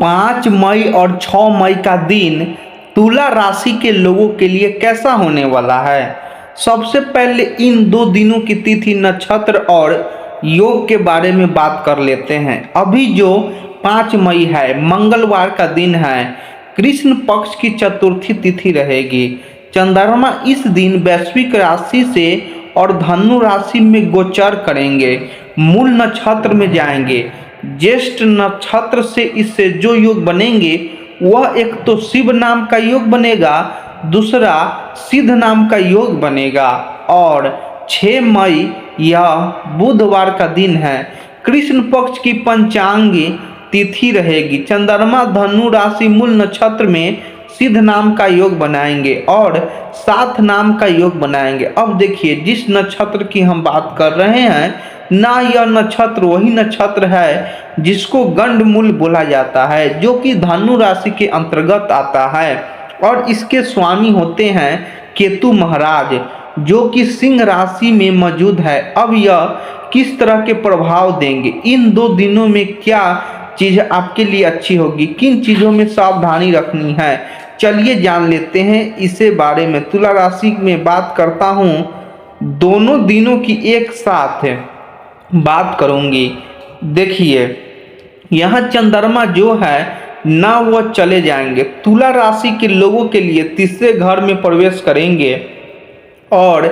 5 मई और 6 मई का दिन तुला राशि के लोगों के लिए कैसा होने वाला है। सबसे पहले इन 2 दिनों की तिथि, नक्षत्र और योग के बारे में बात कर लेते हैं। अभी जो 5 मई है, मंगलवार का दिन है, कृष्ण पक्ष की चतुर्थी तिथि रहेगी। चंद्रमा इस दिन वैश्विक राशि से और धनु राशि में गोचर करेंगे, मूल नक्षत्र में जाएंगे। ज्येष्ठ नक्षत्र से इससे जो योग बनेंगे वह एक तो शिव नाम का योग बनेगा, दूसरा सिद्ध नाम का योग बनेगा। और 6 मई यह बुधवार का दिन है, कृष्ण पक्ष की पंचांगी तिथि रहेगी। चंद्रमा धनु राशि मूल नक्षत्र में सिद्ध नाम का योग बनाएंगे और साथ नाम का योग बनाएंगे। अब देखिए, जिस नक्षत्र की हम बात कर रहे हैं ना, यह नक्षत्र वही नक्षत्र है जिसको गंडमूल बोला जाता है, जो कि धनु राशि के अंतर्गत आता है और इसके स्वामी होते हैं केतु महाराज, जो कि सिंह राशि में मौजूद है। अब यह किस तरह के प्रभाव देंगे, इन 2 दिनों में क्या चीज आपके लिए अच्छी होगी, किन चीजों में सावधानी रखनी है, चलिए जान लेते हैं इसे बारे में। तुला राशि में बात करता हूँ, दोनों दिनों की एक साथ बात करूंगी। देखिए, यहाँ चंद्रमा जो है ना, वह चले जाएंगे, तुला राशि के लोगों के लिए तीसरे घर में प्रवेश करेंगे। और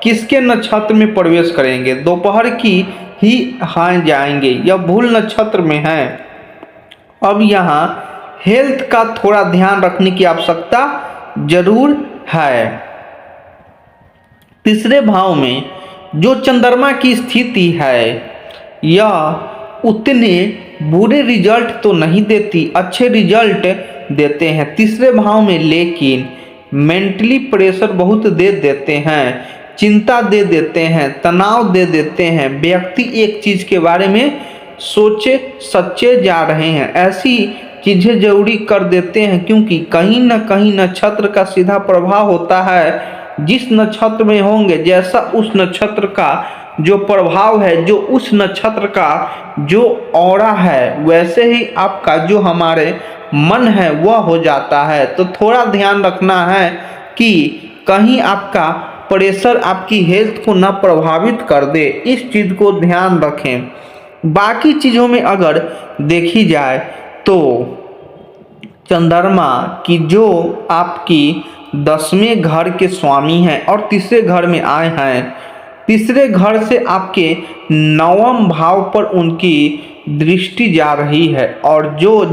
किसके नक्षत्र में प्रवेश करेंगे, दोपहर की ही हाँ जाएंगे, यह भूल नक्षत्र में है। अब यहाँ हेल्थ का थोड़ा ध्यान रखने की आवश्यकता जरूर है। तीसरे भाव में जो चंद्रमा की स्थिति है, यह उतने बुरे रिजल्ट तो नहीं देती, अच्छे रिजल्ट देते हैं तीसरे भाव में, लेकिन मेंटली प्रेशर बहुत दे देते हैं, चिंता दे देते हैं, तनाव दे देते हैं। व्यक्ति एक चीज के बारे में सोचे सच्चे जा रहे हैं, ऐसी चीजें जरूरी कर देते हैं, क्योंकि कहीं ना कहीं नक्षत्र का सीधा प्रभाव होता है। जिस नक्षत्र में होंगे, जैसा उस नक्षत्र का जो प्रभाव है, जो उस नक्षत्र का जो ऑरा है, वैसे ही आपका जो हमारे मन है वह हो जाता है। तो थोड़ा ध्यान रखना है कि कहीं आपका प्रेशर आपकी हेल्थ को न प्रभावित कर दे, इस चीज को ध्यान रखें। बाकी चीजों में अगर देखी जाए तो चंद्रमा की जो आपकी 10वें घर के स्वामी हैं और तीसरे घर में आए हैं, तीसरे घर से आपके 9वें भाव पर उनकी दृष्टि जा रही है। और जो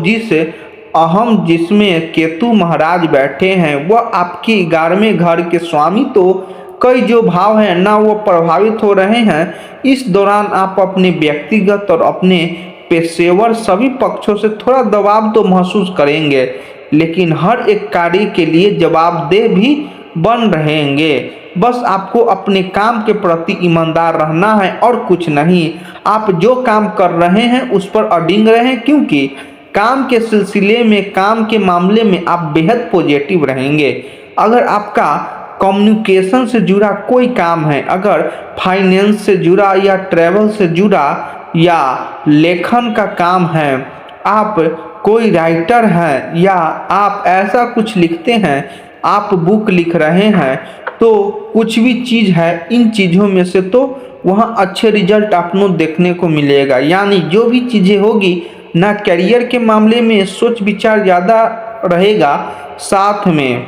जिसमें केतु महाराज बैठे हैं, वह आपके 11वें घर के स्वामी, तो कई जो भाव हैं ना, वो प्रभावित हो रहे हैं। इस दौरान आप अपने व्यक्तिगत और अपने पेशेवर सभी पक्षों से थोड़ा दबाव तो महसूस करेंगे, लेकिन हर एक कार्य के लिए जवाबदेह भी बन रहेंगे। बस आपको अपने काम के प्रति ईमानदार रहना है और कुछ नहीं। आप जो काम कर रहे हैं उस पर अडिग रहें, क्योंकि काम के सिलसिले में, काम के मामले में आप बेहद पॉजिटिव रहेंगे। अगर आपका कम्युनिकेशन से जुड़ा कोई काम है, अगर फाइनेंस से जुड़ा या ट्रैवल से जुड़ा या लेखन का काम है, आप कोई राइटर हैं या आप ऐसा कुछ लिखते हैं, आप बुक लिख रहे हैं, तो कुछ भी चीज़ है, इन चीज़ों में से तो वहाँ अच्छे रिजल्ट आपको देखने को मिलेगा। यानी जो भी चीज़ें होगी ना, करियर के मामले में सोच विचार ज़्यादा रहेगा। साथ में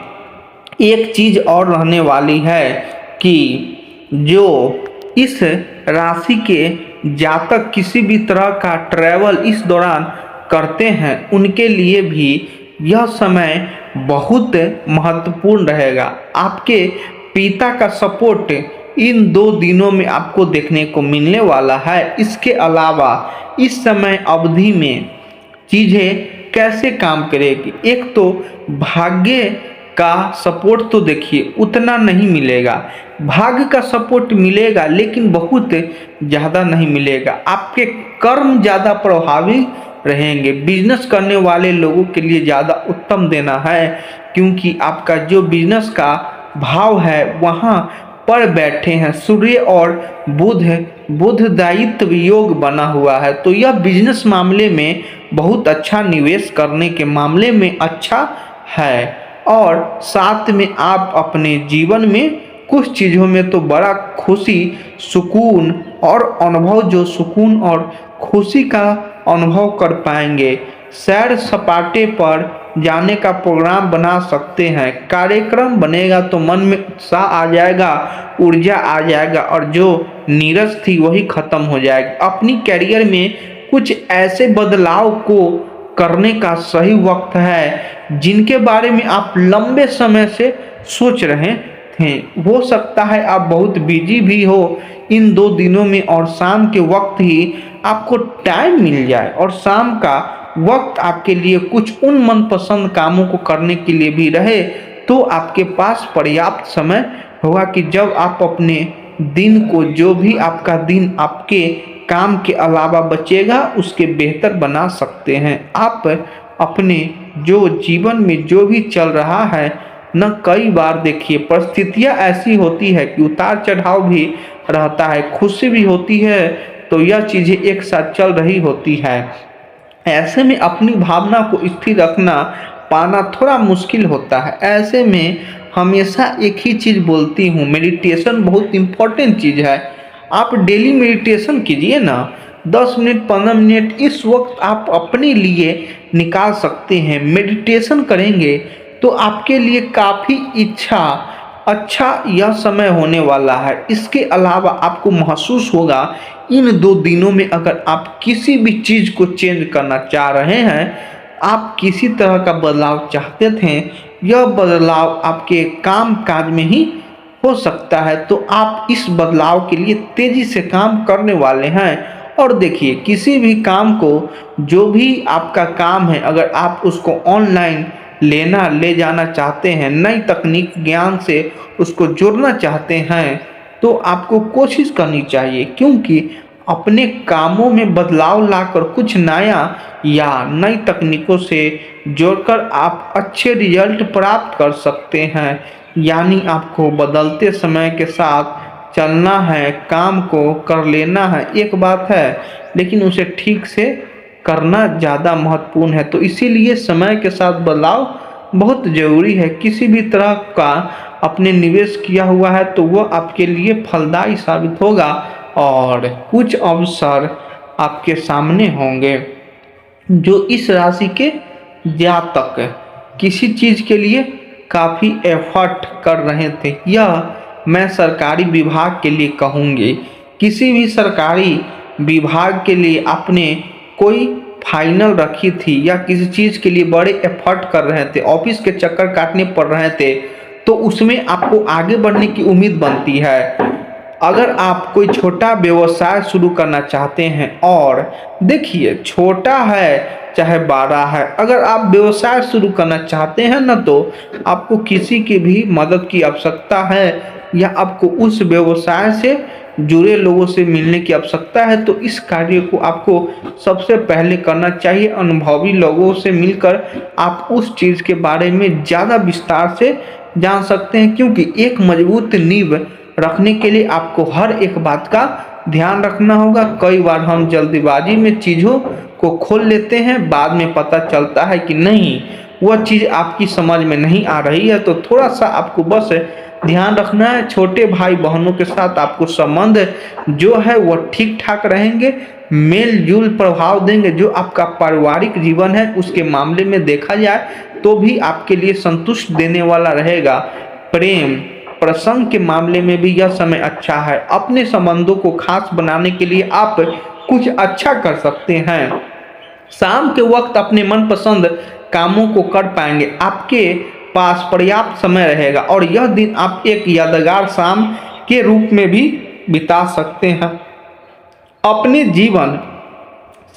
एक चीज़ और रहने वाली है कि जो इस राशि के जातक किसी भी तरह का ट्रैवल इस दौरान करते हैं, उनके लिए भी यह समय बहुत महत्वपूर्ण रहेगा। आपके पिता का सपोर्ट इन 2 दिनों में आपको देखने को मिलने वाला है। इसके अलावा इस समय अवधि में चीज़ें कैसे काम करेगी, एक तो भाग्य का सपोर्ट तो देखिए उतना नहीं मिलेगा, भाग्य का सपोर्ट मिलेगा लेकिन बहुत ज़्यादा नहीं मिलेगा। आपके कर्म ज़्यादा प्रभावी रहेंगे। बिजनेस करने वाले लोगों के लिए ज़्यादा उत्तम देना है, क्योंकि आपका जो बिजनेस का भाव है वहाँ पर बैठे हैं। सूर्य और बुध बुधदायित्व योग बना हुआ है, तो यह बिजनेस मामले में बहुत अच्छा, निवेश करने के मामले में अच्छा है। और साथ में आप अपने जीवन में कुछ चीज़ों में तो बड़ा खुशी, सुकून और अनुभव, जो सुकून और खुशी का अनुभव कर पाएंगे। सैर सपाटे पर जाने का प्रोग्राम बना सकते हैं। कार्यक्रम बनेगा तो मन में उत्साह आ जाएगा, ऊर्जा आ जाएगा और जो नीरस थी वही खत्म हो जाएगी। अपनी कैरियर में कुछ ऐसे बदलाव को करने का सही वक्त है जिनके बारे में आप लंबे समय से सोच रहे थे। हो सकता है आप बहुत बिजी भी हो इन 2 दिनों में, और शाम के वक्त ही आपको टाइम मिल जाए और शाम का वक्त आपके लिए कुछ उन मनपसंद कामों को करने के लिए भी रहे, तो आपके पास पर्याप्त समय होगा कि जब आप अपने दिन को, जो भी आपका दिन आपके काम के अलावा बचेगा, उसके बेहतर बना सकते हैं। आप अपने जो जीवन में जो भी चल रहा है न, कई बार देखिए परिस्थितियां ऐसी होती है कि उतार चढ़ाव भी रहता है, खुशी भी होती है, तो यह चीज़ें एक साथ चल रही होती है। ऐसे में अपनी भावना को स्थिर रखना पाना थोड़ा मुश्किल होता है। ऐसे में हमेशा एक ही चीज़ बोलती हूँ, मेडिटेशन बहुत इम्पोर्टेंट चीज़ है। आप डेली मेडिटेशन कीजिए ना, 10 मिनट 15 मिनट इस वक्त आप अपने लिए निकाल सकते हैं। मेडिटेशन करेंगे तो आपके लिए काफ़ी अच्छा यह समय होने वाला है। इसके अलावा आपको महसूस होगा इन 2 दिनों में, अगर आप किसी भी चीज़ को चेंज करना चाह रहे हैं, आप किसी तरह का बदलाव चाहते थे, यह बदलाव आपके काम काज में ही हो सकता है, तो आप इस बदलाव के लिए तेज़ी से काम करने वाले हैं। और देखिए किसी भी काम को, जो भी आपका काम है, अगर आप उसको ऑनलाइन ले जाना चाहते हैं, नई तकनीक ज्ञान से उसको जोड़ना चाहते हैं, तो आपको कोशिश करनी चाहिए, क्योंकि अपने कामों में बदलाव लाकर कुछ नया या नई तकनीकों से जोड़कर आप अच्छे रिजल्ट प्राप्त कर सकते हैं। यानी आपको बदलते समय के साथ चलना है, काम को कर लेना है एक बात है, लेकिन उसे ठीक से करना ज़्यादा महत्वपूर्ण है। तो इसीलिए समय के साथ बदलाव बहुत ज़रूरी है। किसी भी तरह का अपने निवेश किया हुआ है तो वह आपके लिए फलदायी साबित होगा और कुछ अवसर आपके सामने होंगे। जो इस राशि के जातक किसी चीज़ के लिए काफ़ी एफर्ट कर रहे थे, यह मैं सरकारी विभाग के लिए कहूँगी। किसी भी सरकारी विभाग के लिए आपने कोई फाइनल रखी थी या किसी चीज़ के लिए बड़े एफर्ट कर रहे थे, ऑफिस के चक्कर काटने पड़ रहे थे, तो उसमें आपको आगे बढ़ने की उम्मीद बनती है। अगर आप कोई छोटा व्यवसाय शुरू करना चाहते हैं, और देखिए छोटा है चाहे बड़ा है, अगर आप व्यवसाय शुरू करना चाहते हैं ना, तो आपको किसी की भी मदद की आवश्यकता है या आपको उस व्यवसाय से जुड़े लोगों से मिलने की आवश्यकता है, तो इस कार्य को आपको सबसे पहले करना चाहिए। अनुभवी लोगों से मिलकर आप उस चीज़ के बारे में ज़्यादा विस्तार से जान सकते हैं, क्योंकि एक मजबूत नींव रखने के लिए आपको हर एक बात का ध्यान रखना होगा। कई बार हम जल्दीबाजी में चीज़ों को खोल लेते हैं, बाद में पता चलता है कि नहीं, वह चीज़ आपकी समझ में नहीं आ रही है। तो थोड़ा सा आपको बस ध्यान रखना है। छोटे भाई बहनों के साथ आपको संबंध जो है वह ठीक ठाक रहेंगे, मेल जुल प्रभाव देंगे। जो आपका पारिवारिक जीवन है उसके मामले में देखा जाए तो भी आपके लिए संतुष्ट देने वाला रहेगा। प्रेम प्रसंग के मामले में भी यह समय अच्छा है। अपने संबंधों को खास बनाने के लिए आप कुछ अच्छा कर सकते हैं। शाम के वक्त अपने मनपसंद कामों को कर पाएंगे, आपके पास पर्याप्त समय रहेगा और यह दिन आप एक यादगार शाम के रूप में भी बिता सकते हैं। अपने जीवन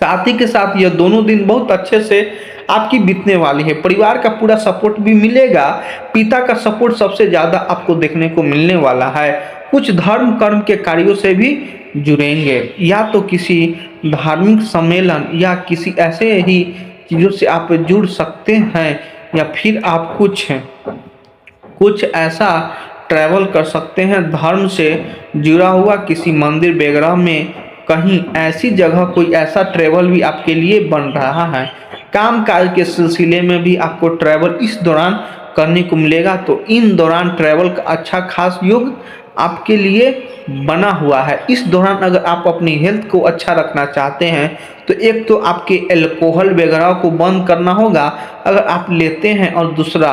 साथी के साथ यह दोनों दिन बहुत अच्छे से आपकी बीतने वाली है। परिवार का पूरा सपोर्ट भी मिलेगा, पिता का सपोर्ट सबसे ज़्यादा आपको देखने को मिलने वाला है। कुछ धर्म कर्म के कार्यों से भी जुड़ेंगे, या तो किसी धार्मिक सम्मेलन या किसी ऐसे ही चीज़ों से आप जुड़ सकते हैं, या फिर आप कुछ ऐसा ट्रैवल कर सकते हैं। धर्म से जुड़ा हुआ किसी मंदिर वगैरह में कहीं ऐसी जगह कोई ऐसा ट्रैवल भी आपके लिए बन रहा है। काम काज के सिलसिले में भी आपको ट्रैवल इस दौरान करने को मिलेगा। तो इन दौरान ट्रैवल का अच्छा खास योग आपके लिए बना हुआ है। इस दौरान अगर आप अपनी हेल्थ को अच्छा रखना चाहते हैं तो एक तो आपके अल्कोहल वगैरह को बंद करना होगा अगर आप लेते हैं, और दूसरा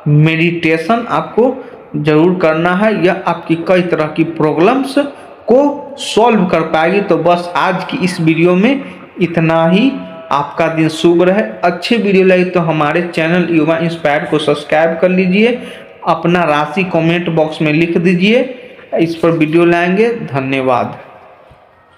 मेडिटेशन आपको ज़रूर करना है। यह आपकी कई तरह की प्रॉब्लम्स को सॉल्व कर पाएगी। तो बस आज की इस वीडियो में इतना ही। आपका दिन शुभ रहे। अच्छी वीडियो लगी तो हमारे चैनल युवा इंस्पायर को सब्सक्राइब कर लीजिए। अपना राशि कमेंट बॉक्स में लिख दीजिए, इस पर वीडियो लाएंगे। धन्यवाद।